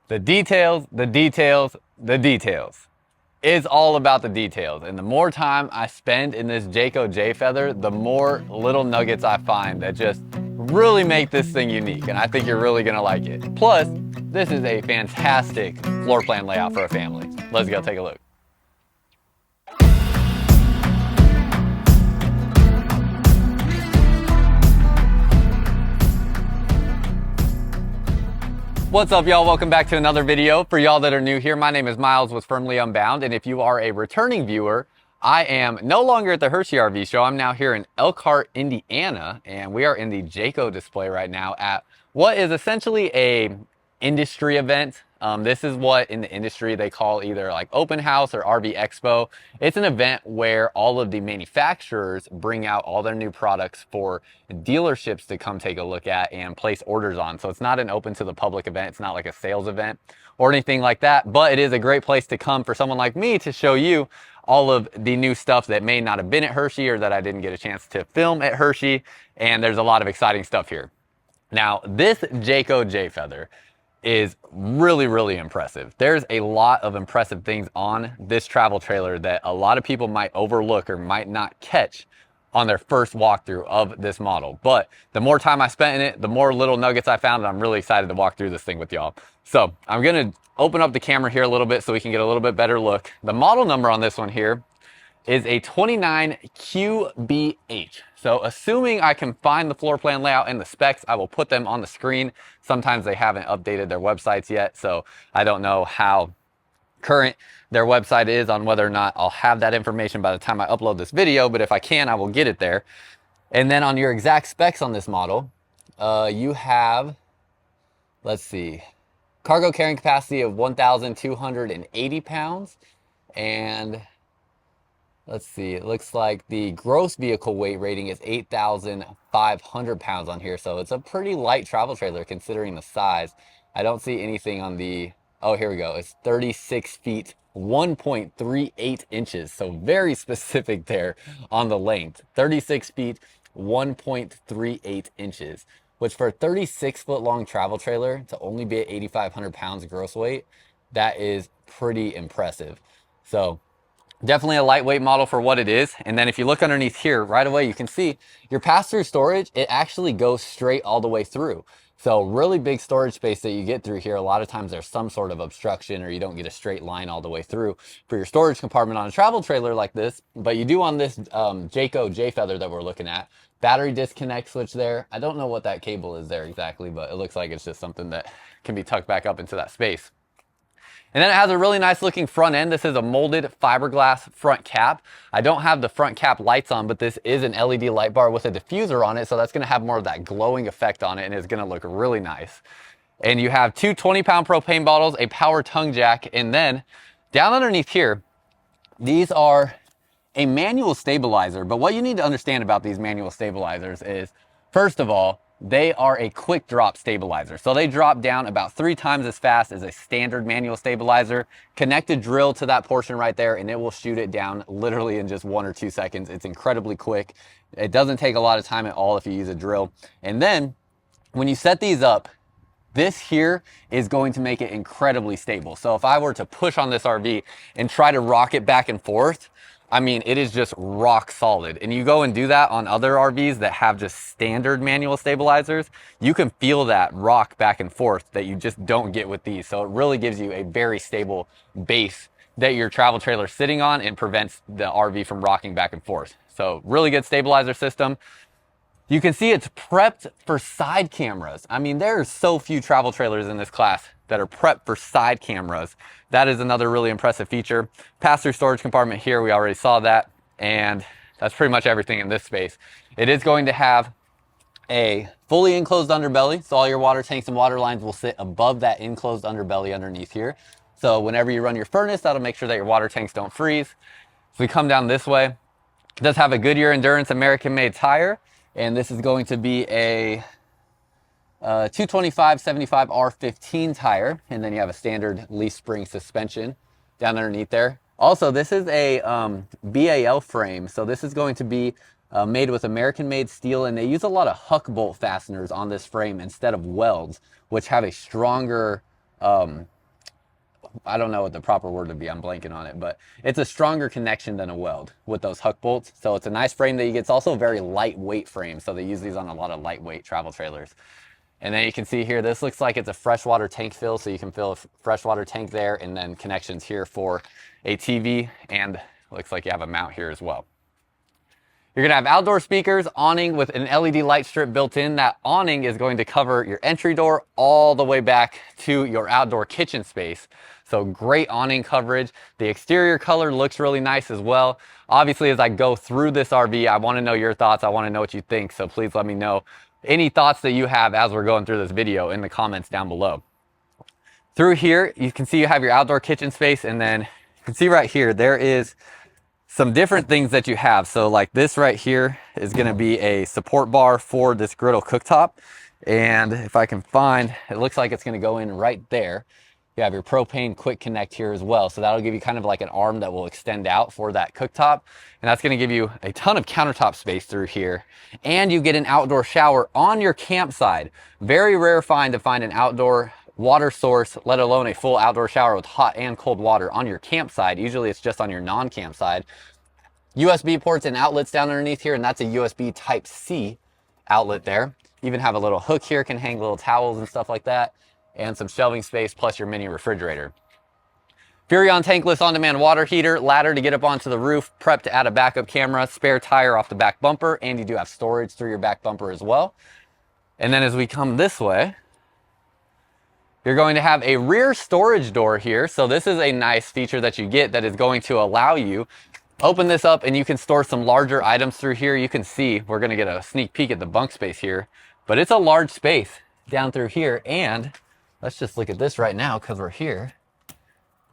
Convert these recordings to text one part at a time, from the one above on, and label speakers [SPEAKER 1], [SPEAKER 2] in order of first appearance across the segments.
[SPEAKER 1] The details, the details, the details. It's all about the details. And the more time I spend in this Jayco Jay Feather, the more little nuggets I find that just really make this thing unique. And I think you're really gonna like it. Plus, this is a fantastic floor plan layout for a family. Let's go take a look. What's up, y'all? Welcome back to another video. For y'all that are new here, my name is Myles with Firmly Unbound, and if you are a returning viewer, I am no longer at the Hershey RV show. I'm now here in Elkhart, Indiana, and we are in the Jayco display right now at what is essentially a industry event. This is what in the industry they call either like open house or RV expo. It's an event where all of the manufacturers bring out all their new products for dealerships to come take a look at and place orders on. So it's not an open to the public event. It's not like a sales event or anything like that, but it is a great place to come for someone like me to show you all of the new stuff that may not have been at Hershey or that I didn't get a chance to film at Hershey. And there's a lot of exciting stuff here. Now, this Jayco Jay Feather is really, really impressive. There's a lot of impressive things on this travel trailer that a lot of people might overlook or might not catch on their first walkthrough of this model. But the more time I spent in it, the more little nuggets I found, and I'm really excited to walk through this thing with y'all. So I'm gonna open up the camera here a little bit so we can get a little bit better look. The model number on this one here is a 29QBH. So assuming I can find the floor plan layout and the specs, I will put them on the screen. Sometimes they haven't updated their websites yet, so I don't know how current their website is on whether or not I'll have that information by the time I upload this video, but if I can, I will get it there. And then on your exact specs on this model, you have, let's see, cargo carrying capacity of 1,280 pounds, and let's see, it looks like the gross vehicle weight rating is 8,500 pounds on here. So it's a pretty light travel trailer considering the size. I don't see anything on the, oh, here we go. It's 36 feet, 1.38 inches. So very specific there on the length. 36 feet, 1.38 inches, which for a 36-foot long travel trailer to only be at 8,500 pounds gross weight, that is pretty impressive. So definitely a lightweight model for what it is. And then if you look underneath here, right away, you can see your pass-through storage, it actually goes straight all the way through. So really big storage space that you get through here. A lot of times there's some sort of obstruction or you don't get a straight line all the way through for your storage compartment on a travel trailer like this. But you do on this Jayco Jay Feather that we're looking at. Battery disconnect switch there. I don't know what that cable is there exactly, but it looks like it's just something that can be tucked back up into that space. And then it has a really nice looking front end. This is a molded fiberglass front cap. I don't have the front cap lights on, but this is an LED light bar with a diffuser on it. So that's gonna have more of that glowing effect on it and it's gonna look really nice. And you have two 20-pound propane bottles, a power tongue jack, and then down underneath here, these are a manual stabilizer. But what you need to understand about these manual stabilizers is, first of all, they are a quick drop stabilizer. So they drop down about 3 times as fast as a standard manual stabilizer. Connect a drill to that portion right there and it will shoot it down literally in just 1 or 2 seconds. It's incredibly quick. It doesn't take a lot of time at all if you use a drill. And then when you set these up, this here is going to make it incredibly stable. So if I were to push on this RV and try to rock it back and forth, I mean, it is just rock solid. And you go and do that on other RVs that have just standard manual stabilizers, you can feel that rock back and forth that you just don't get with these. So it really gives you a very stable base that your travel trailer is sitting on and prevents the RV from rocking back and forth. So really good stabilizer system. You can see it's prepped for side cameras. I mean, there are so few travel trailers in this class that are prepped for side cameras. That is another really impressive feature. Pass-through storage compartment here, we already saw that. And that's pretty much everything in this space. It is going to have a fully enclosed underbelly. So all your water tanks and water lines will sit above that enclosed underbelly underneath here. So whenever you run your furnace, that'll make sure that your water tanks don't freeze. If we come down this way, it does have a Goodyear Endurance American-made tire. And this is going to be a 225/75 R15 tire. And then you have a standard leaf spring suspension down underneath there. Also, this is a BAL frame. So this is going to be made with American-made steel. And they use a lot of huck bolt fasteners on this frame instead of welds, which have a stronger I don't know what the proper word would be, I'm blanking on it, but it's a stronger connection than a weld with those huck bolts. So it's a nice frame that you get. It's also a very lightweight frame, so they use these on a lot of lightweight travel trailers. And then you can see here, this looks like it's a freshwater tank fill, so you can fill a freshwater tank there, and then connections here for a TV, and looks like you have a mount here as well. You're gonna have outdoor speakers, awning with an LED light strip built in. That awning is going to cover your entry door all the way back to your outdoor kitchen space. So great awning coverage. The exterior color looks really nice as well. Obviously, as I go through this RV, I wanna know your thoughts. I wanna know what you think. So please let me know any thoughts that you have as we're going through this video in the comments down below. Through here, you can see you have your outdoor kitchen space, and then you can see right here, there is some different things that you have. So like this right here is going to be a support bar for this griddle cooktop. And if I can find, it looks like it's going to go in right there. You have your propane quick connect here as well. So that'll give you kind of like an arm that will extend out for that cooktop. And that's going to give you a ton of countertop space through here. And you get an outdoor shower on your campsite. Very rare find to find an outdoor water source, let alone a full outdoor shower with hot and cold water on your campsite. Usually it's just on your non-campsite. USB ports and outlets down underneath here, and that's a USB Type-C outlet there. You even have a little hook here, can hang little towels and stuff like that, and some shelving space plus your mini refrigerator. Furrion tankless on-demand water heater, ladder to get up onto the roof, prep to add a backup camera, spare tire off the back bumper, and you do have storage through your back bumper as well. And then as we come this way, you're going to have a rear storage door here. So this is a nice feature that you get that is going to allow you open this up, and you can store some larger items through here. You can see, we're going to get a sneak peek at the bunk space here, but it's a large space down through here. And let's just look at this right now because we're here.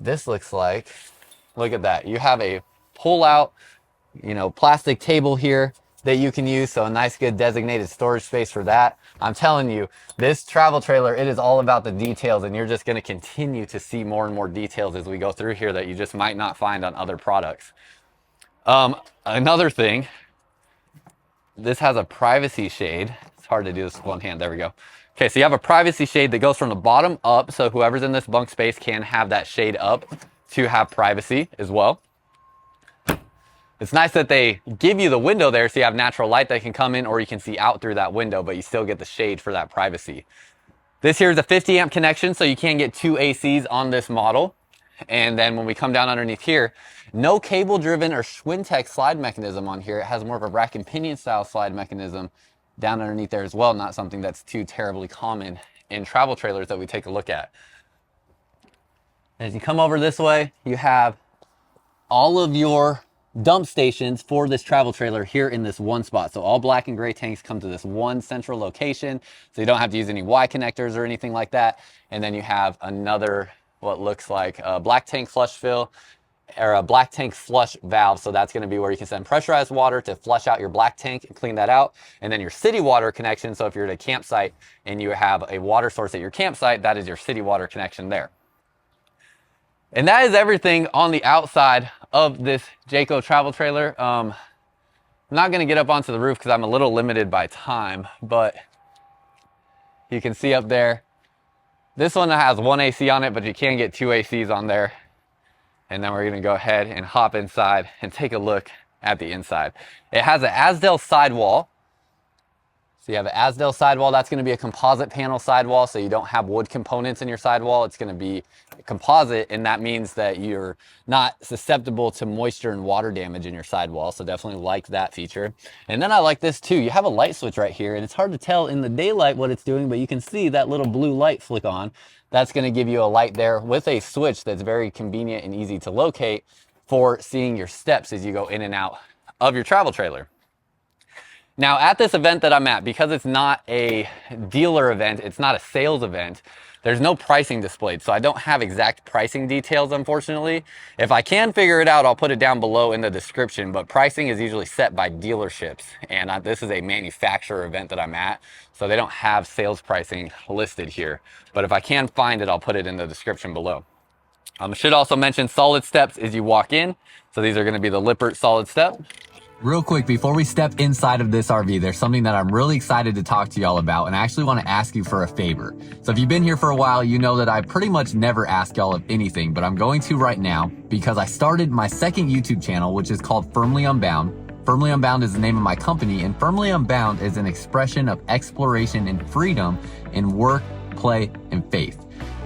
[SPEAKER 1] This looks like, look at that. You have a pull out, plastic table here that you can use. So a nice, good designated storage space for that. I'm telling you, this travel trailer, it is all about the details, and you're just going to continue to see more and more details as we go through here that you just might not find on other products. Another thing, this has a privacy shade. It's hard to do this with one hand. There we go. Okay, so you have a privacy shade that goes from the bottom up. So whoever's in this bunk space can have that shade up to have privacy as well. It's nice that they give you the window there so you have natural light that can come in, or you can see out through that window, but you still get the shade for that privacy. This here is a 50 amp connection, so you can get 2 ACs on this model. And then when we come down underneath here, no cable driven or Schwintek slide mechanism on here. It has more of a rack and pinion style slide mechanism down underneath there as well. Not something that's too terribly common in travel trailers that we take a look at. As you come over this way, you have all of your dump stations for this travel trailer here in this one spot. So all black and gray tanks come to this one central location. So you don't have to use any Y connectors or anything like that. And then you have another, what looks like a black tank flush fill, or a black tank flush valve. So that's going to be where you can send pressurized water to flush out your black tank and clean that out. And then your city water connection. So if you're at a campsite and you have a water source at your campsite, that is your city water connection there. And that is everything on the outside of this Jayco travel trailer. I'm not going to get up onto the roof because I'm a little limited by time, but you can see up there, this one has 1 AC on it, but you can get 2 ACs on there. And then we're going to go ahead and hop inside and take a look at the inside. It has an Azdel sidewall. So you have an Azdel sidewall. That's going to be a composite panel sidewall, so you don't have wood components in your sidewall. It's going to be composite, and that means that you're not susceptible to moisture and water damage in your sidewall. So definitely like that feature. And then I like this too. You have a light switch right here, and it's hard to tell in the daylight what it's doing, but you can see that little blue light flick on. That's going to give you a light there with a switch that's very convenient and easy to locate for seeing your steps as you go in and out of your travel trailer. Now at this event that I'm at, because it's not a dealer event, it's not a sales event, there's no pricing displayed. So I don't have exact pricing details, unfortunately. If I can figure it out, I'll put it down below in the description, but pricing is usually set by dealerships. And this is a manufacturer event that I'm at, so they don't have sales pricing listed here. But if I can find it, I'll put it in the description below. I should also mention solid steps as you walk in. So these are going to be the Lippert solid step. Real quick, before we step inside of this RV, there's something that I'm really excited to talk to y'all about, and I actually want to ask you for a favor. So if you've been here for a while, you know that I pretty much never ask y'all of anything, but I'm going to right now because I started my second YouTube channel, which is called Firmly Unbound. Firmly Unbound is the name of my company, and Firmly Unbound is an expression of exploration and freedom in work, play, and faith.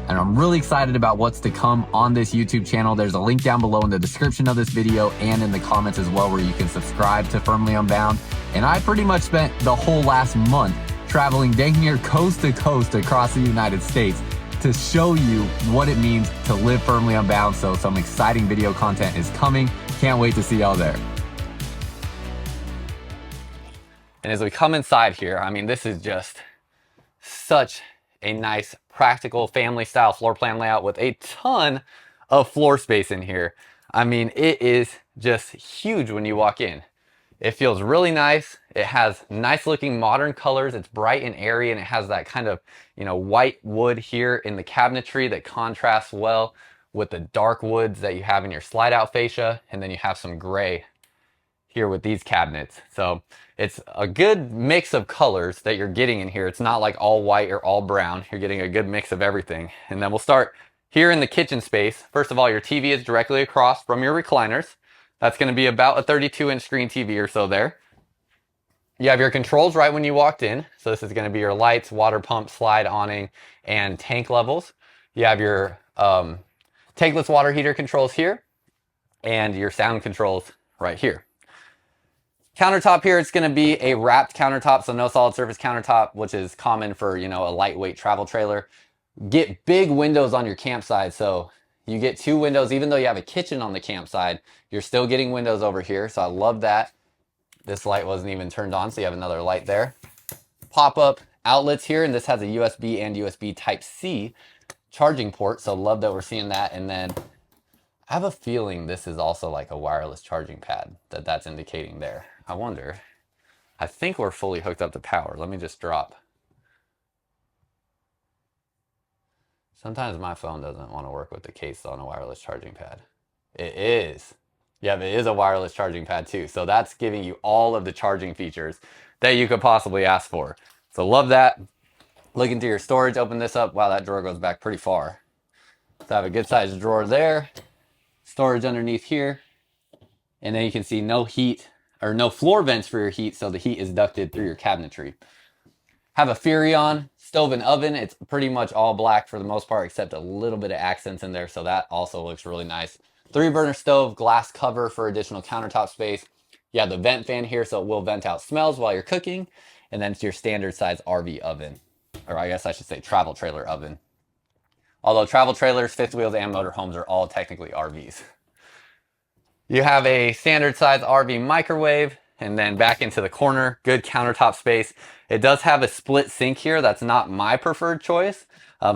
[SPEAKER 1] And I'm really excited about what's to come on this YouTube channel. There's a link down below in the description of this video and in the comments as well, where you can subscribe to Firmly Unbound. And I pretty much spent the whole last month traveling dang near coast to coast across the United States to show you what it means to live firmly unbound. So some exciting video content is coming. Can't wait to see y'all there. And as we come inside here, I mean, this is just such a nice, practical, family-style floor plan layout with a ton of floor space in here. I mean, it is just huge when you walk in. It feels really nice. It has nice-looking modern colors. It's bright and airy, and it has that kind of, white wood here in the cabinetry that contrasts well with the dark woods that you have in your slide-out fascia, and then you have some gray here with these cabinets. So it's a good mix of colors that you're getting in here. It's not like all white or all brown. You're getting a good mix of everything. And then we'll start here in the kitchen space. First of all, your TV is directly across from your recliners. That's going to be about a 32-inch screen TV or so there. You have your controls right when you walked in. So this is going to be your lights, water pump, slide awning, and tank levels. You have your tankless water heater controls here and your sound controls right here. Countertop here, it's going to be a wrapped countertop, so no solid surface countertop, which is common for, a lightweight travel trailer. Get big windows on your campsite, so you get 2 windows. Even though you have a kitchen on the campsite, you're still getting windows over here, so I love that. This light wasn't even turned on, so you have another light there. Pop-up outlets here, and this has a USB and USB Type-C charging port, so love that we're seeing that. And then I have a feeling this is also like a wireless charging pad that's indicating there. I wonder. I think we're fully hooked up to power. Let me just drop. Sometimes my phone doesn't want to work with the case on a wireless charging pad. It is. Yeah, it is a wireless charging pad too. So that's giving you all of the charging features that you could possibly ask for. So love that. Look into your storage, open this up. Wow, that drawer goes back pretty far. So I have a good sized drawer there. Storage underneath here. And then you can see no heat or no floor vents for your heat, so the heat is ducted through your cabinetry. Have a Furrion stove and oven. It's pretty much all black for the most part, except a little bit of accents in there, so that also looks really nice. 3-burner stove, glass cover for additional countertop space. You have the vent fan here, so it will vent out smells while you're cooking. And then it's your standard size RV oven, or I guess I should say travel trailer oven. Although travel trailers, fifth wheels, and motorhomes are all technically RVs. You have a standard size RV microwave, and then back into the corner, good countertop space. It does have a split sink here. That's not my preferred choice.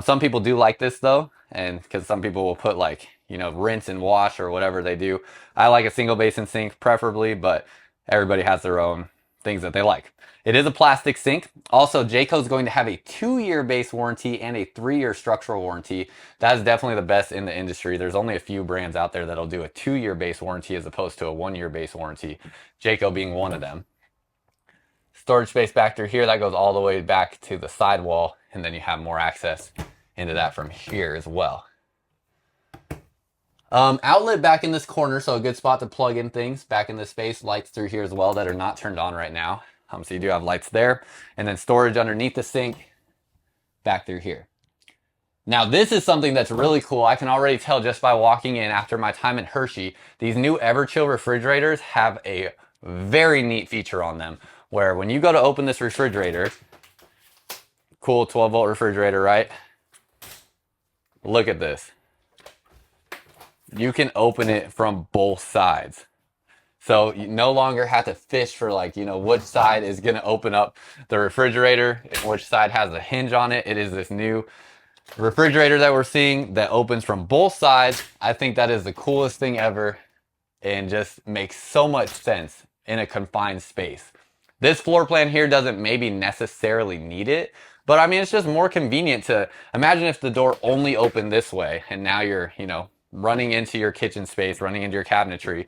[SPEAKER 1] Some people do like this though, and because some people will put like, rinse and wash or whatever they do. I like a single basin sink preferably, but everybody has their own things that they like. It is a plastic sink. Also, Jayco is going to have a 2-year base warranty and a 3-year structural warranty. That is definitely the best in the industry. There's only a few brands out there that'll do a 2-year base warranty as opposed to a 1-year base warranty, Jayco being one of them. Storage space back through here, that goes all the way back to the sidewall, and then you have more access into that from here as well. Outlet back in this corner, so a good spot to plug in things back in this space. Lights through here as well that are not turned on right now. So you do have lights there, and then storage underneath the sink back through here. Now this is something that's really cool. I can already tell just by walking in after my time at Hershey, these new Everchill refrigerators have a very neat feature on them, where when you go to open this refrigerator, cool 12-volt refrigerator, right? Look at this. You can open it from both sides. So you no longer have to fish for which side is going to open up the refrigerator and which side has a hinge on it. It is this new refrigerator that we're seeing that opens from both sides. I think that is the coolest thing ever and just makes so much sense in a confined space. This floor plan here doesn't maybe necessarily need it, but I mean, it's just more convenient to imagine if the door only opened this way and now you're, running into your kitchen space, running into your cabinetry.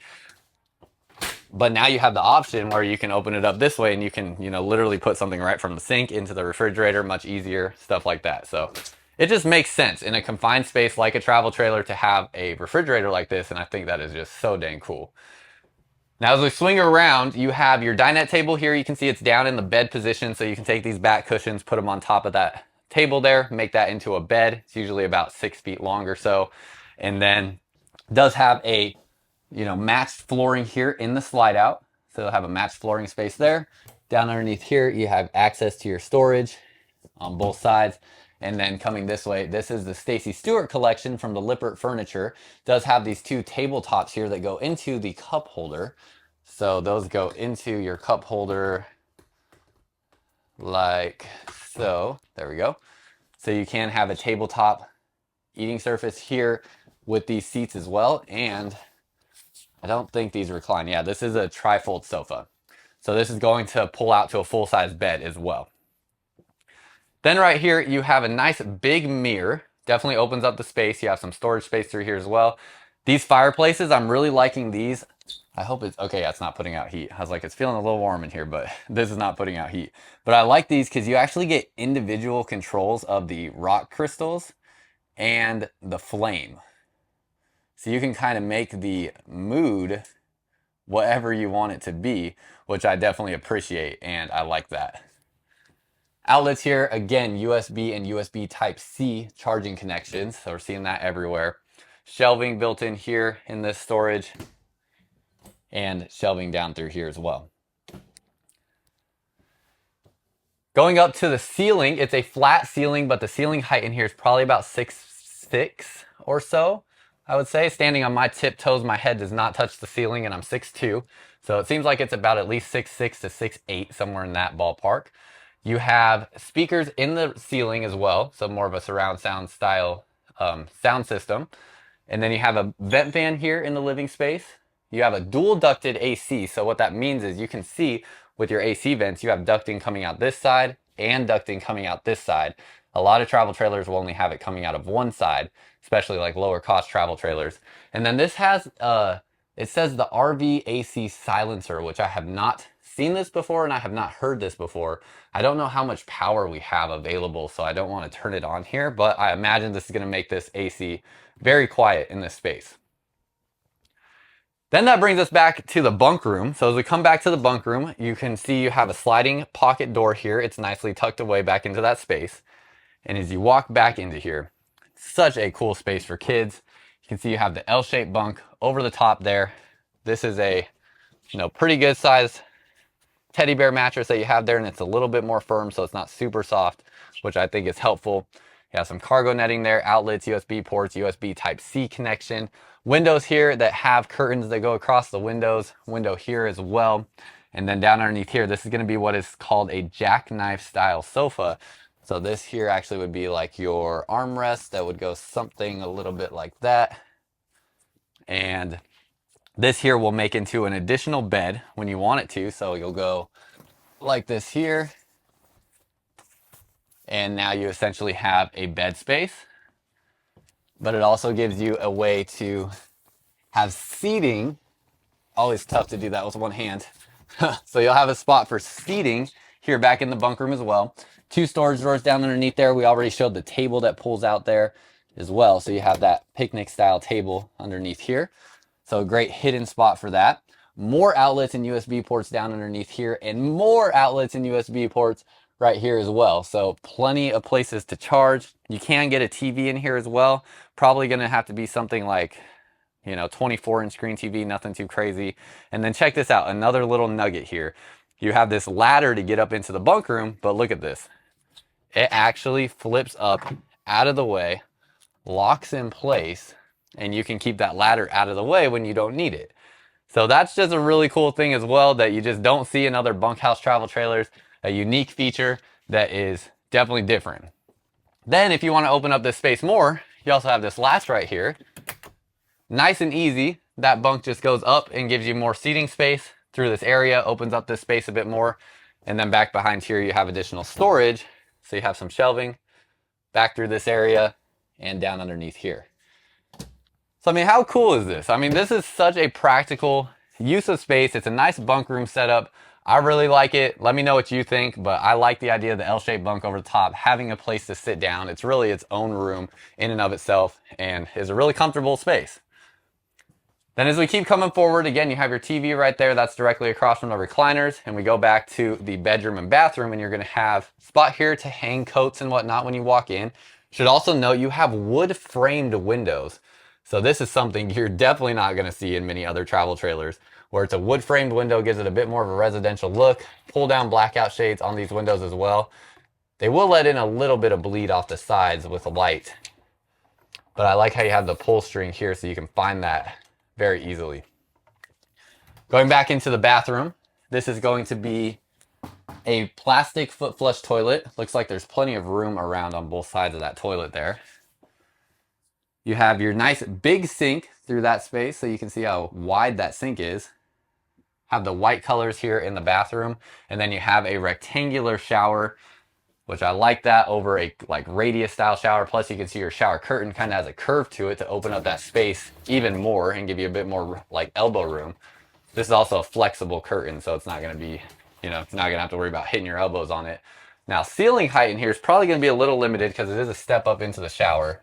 [SPEAKER 1] But now you have the option where you can open it up this way and you can, you know, literally put something right from the sink into the refrigerator, much easier, stuff like that. So it just makes sense in a confined space like a travel trailer to have a refrigerator like this. And I think that is just so dang cool. Now, as we swing around, you have your dinette table here. You can see it's down in the bed position. So you can take these back cushions, put them on top of that table there, make that into a bed. It's usually about 6 feet long or so. And then it does have a, you know, matched flooring here in the slide out. So you'll have a matched flooring space there. Down underneath here, you have access to your storage on both sides. And then coming this way, this is the Stacy Stewart collection from the Lippert Furniture. It does have these two tabletops here that go into the cup holder. So those go into your cup holder like so. There we go. So you can have a tabletop eating surface here with these seats as well. And I don't think these recline. Yeah, this is a trifold sofa. So this is going to pull out to a full-size bed as well. Then right here, you have a nice big mirror. Definitely opens up the space. You have some storage space through here as well. These fireplaces, I'm really liking these. I hope it's, okay, yeah, it's not putting out heat. I was like, it's feeling a little warm in here, but this is not putting out heat. But I like these because you actually get individual controls of the rock crystals and the flame. So you can kind of make the mood whatever you want it to be, which I definitely appreciate, and I like that. Outlets here, again, USB and USB Type-C charging connections, so we're seeing that everywhere. Shelving built in here in this storage, and shelving down through here as well. Going up to the ceiling, it's a flat ceiling, but the ceiling height in here is probably about 6'6" or so, I would say. Standing on my tiptoes, my head does not touch the ceiling, and I'm 6'2", so it seems like it's about at least 6'6" to 6'8", somewhere in that ballpark. You have speakers in the ceiling as well, so more of a surround sound style sound system. And then you have a vent fan here in the living space. You have a dual ducted AC, so what that means is you can see with your AC vents, you have ducting coming out this side and ducting coming out this side. A lot of travel trailers will only have it coming out of one side, especially like lower cost travel trailers. And then this has, it says the RV AC silencer, which I have not seen this before and I have not heard this before. I don't know how much power we have available, so I don't want to turn it on here, but I imagine this is going to make this AC very quiet in this space. Then that brings us back to the bunk room. So as we come back to the bunk room, you can see you have a sliding pocket door here. It's nicely tucked away back into that space. And as you walk back into here, such a cool space for kids. You can see you have the L-shaped bunk over the top there. This is a, you know, pretty good size teddy bear mattress that you have there, and it's a little bit more firm, so it's not super soft, which I think is helpful. You have some cargo netting there, outlets, USB ports, USB Type-C connection, windows here that have curtains that go across the windows, window here as well. And then down underneath here, this is going to be what is called a jackknife style sofa. So this here actually would be like your armrest that would go something a little bit like that. And this here will make into an additional bed when you want it to. So you'll go like this here. And now you essentially have a bed space. But it also gives you a way to have seating. Always tough to do that with one hand. So you'll have a spot for seating here back in the bunk room as well. 2 storage drawers down underneath there. We already showed the table that pulls out there as well. So you have that picnic style table underneath here. So a great hidden spot for that. More outlets and USB ports down underneath here, and more outlets and USB ports right here as well. So plenty of places to charge. You can get a TV in here as well. Probably gonna have to be something like, you know, 24-inch screen TV, nothing too crazy. And then check this out, another little nugget here. You have this ladder to get up into the bunk room, but look at this. It actually flips up out of the way, locks in place, and you can keep that ladder out of the way when you don't need it. So that's just a really cool thing as well that you just don't see in other bunkhouse travel trailers, a unique feature that is definitely different. Then if you want to open up this space more, you also have this latch right here. Nice and easy. That bunk just goes up and gives you more seating space through this area, opens up this space a bit more. And then back behind here, you have additional storage. So you have some shelving back through this area and down underneath here. So, I mean, how cool is this? I mean, this is such a practical, use of space. It's a nice bunk room setup. I really like it. Let me know what you think, but I like the idea of the L-shaped bunk over the top, having a place to sit down. It's really its own room in and of itself and is a really comfortable space. Then as we keep coming forward, again, you have your TV right there. That's directly across from the recliners. And we go back to the bedroom and bathroom, and you're gonna have a spot here to hang coats and whatnot when you walk in. Should also note you have wood framed windows. So this is something you're definitely not gonna see in many other travel trailers, where it's a wood framed window, gives it a bit more of a residential look. Pull down blackout shades on these windows as well. They will let in a little bit of bleed off the sides with the light, but I like how you have the pull string here so you can find that very easily. Going back into the bathroom, this is going to be a plastic foot flush toilet. Looks like there's plenty of room around on both sides of that toilet there. You have your nice big sink through that space so you can see how wide that sink is. Have the white colors here in the bathroom, and then you have a rectangular shower, which I like that over a like radius style shower. Plus you can see your shower curtain kind of has a curve to it to open up that space even more and give you a bit more like elbow room. This is also a flexible curtain, so it's not going to be, you know, it's not going to have to worry about hitting your elbows on it. Now ceiling height in here is probably going to be a little limited because it is a step up into the shower.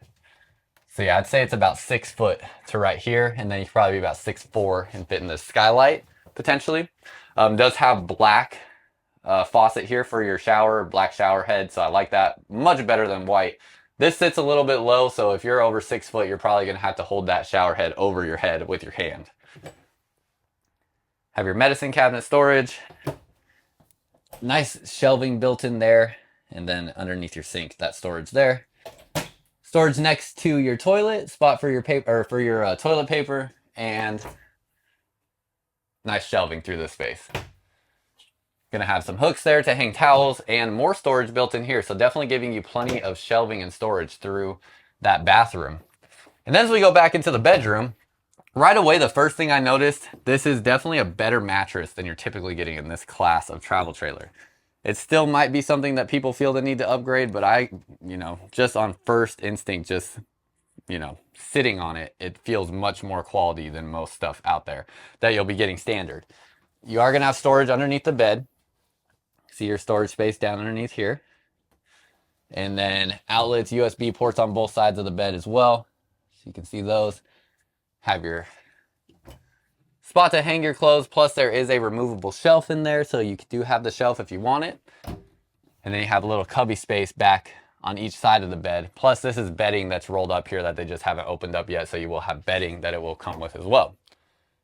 [SPEAKER 1] So yeah, I'd say it's about 6 foot to right here, and then you could probably be about 6'4" and fit in the skylight potentially. Does have black faucet here for your shower, black shower head, so I like that much better than white. This sits a little bit low, so if you're over 6 foot, you're probably gonna have to hold that shower head over your head with your hand. Have your medicine cabinet storage. Nice shelving built in there, and then underneath your sink, that storage there. Storage next to your toilet, spot for your paper, or for your toilet paper, and nice shelving through this space. Gonna have some hooks there to hang towels and more storage built in here. So definitely giving you plenty of shelving and storage through that bathroom. And then as we go back into the bedroom, right away, the first thing I noticed, this is definitely a better mattress than you're typically getting in this class of travel trailer. It still might be something that people feel the need to upgrade, but I, you know, just on first instinct, just, you know, sitting on it, it feels much more quality than most stuff out there that you'll be getting standard. You are gonna have storage underneath the bed. See your storage space down underneath here. And then outlets, USB ports on both sides of the bed as well. So you can see those. Have your spot to hang your clothes, plus there is a removable shelf in there, so you do have the shelf if you want it. And then you have a little cubby space back on each side of the bed. Plus this is bedding that's rolled up here that they just haven't opened up yet, so you will have bedding that it will come with as well.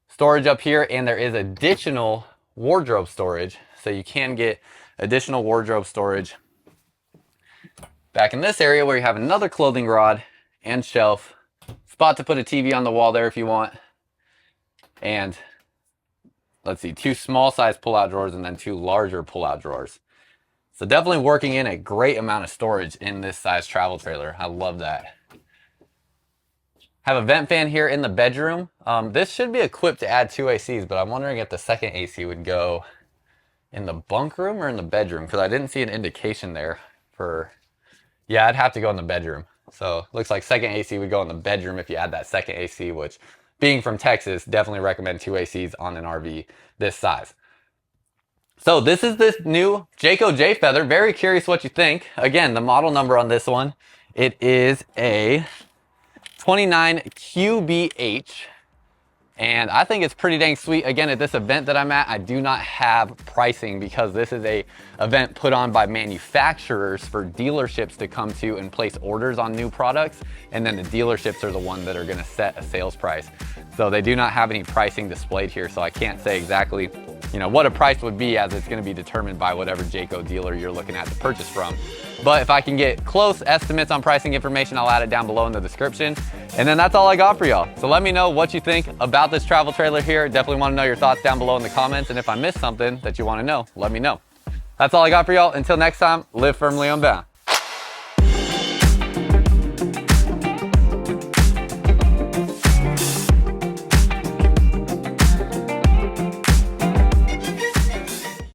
[SPEAKER 1] Storage up here, and there is additional wardrobe storage, so you can get additional wardrobe storage back in this area where you have another clothing rod and shelf, spot to put a TV on the wall there if you want, and let's see, 2 small size pull-out drawers and then 2 larger pull-out drawers. So definitely working in a great amount of storage in this size travel trailer. I love that. Have a vent fan here in the bedroom. This should be equipped to add 2 ACs, but I'm wondering if the second AC would go in the bunk room or in the bedroom, because I didn't see an indication there for, yeah, I'd have to go in the bedroom. So looks like second AC would go in the bedroom if you add that second AC, which being from Texas, definitely recommend 2 ACs on an RV this size. So this is this new Jayco Jay Feather. Very curious what you think. Again, the model number on this one, it is a 29QBH. And I think it's pretty dang sweet. Again, at this event that I'm at, I do not have pricing because this is a event put on by manufacturers for dealerships to come to and place orders on new products. And then the dealerships are the ones that are gonna set a sales price. So they do not have any pricing displayed here. So I can't say exactly, you know, what a price would be, as it's gonna be determined by whatever Jayco dealer you're looking at to purchase from. But if I can get close estimates on pricing information, I'll add it down below in the description. And then that's all I got for y'all. So let me know what you think about this travel trailer here. Definitely want to know your thoughts down below in the comments. And if I missed something that you want to know, let me know. That's all I got for y'all. Until next time, live firmly unbound.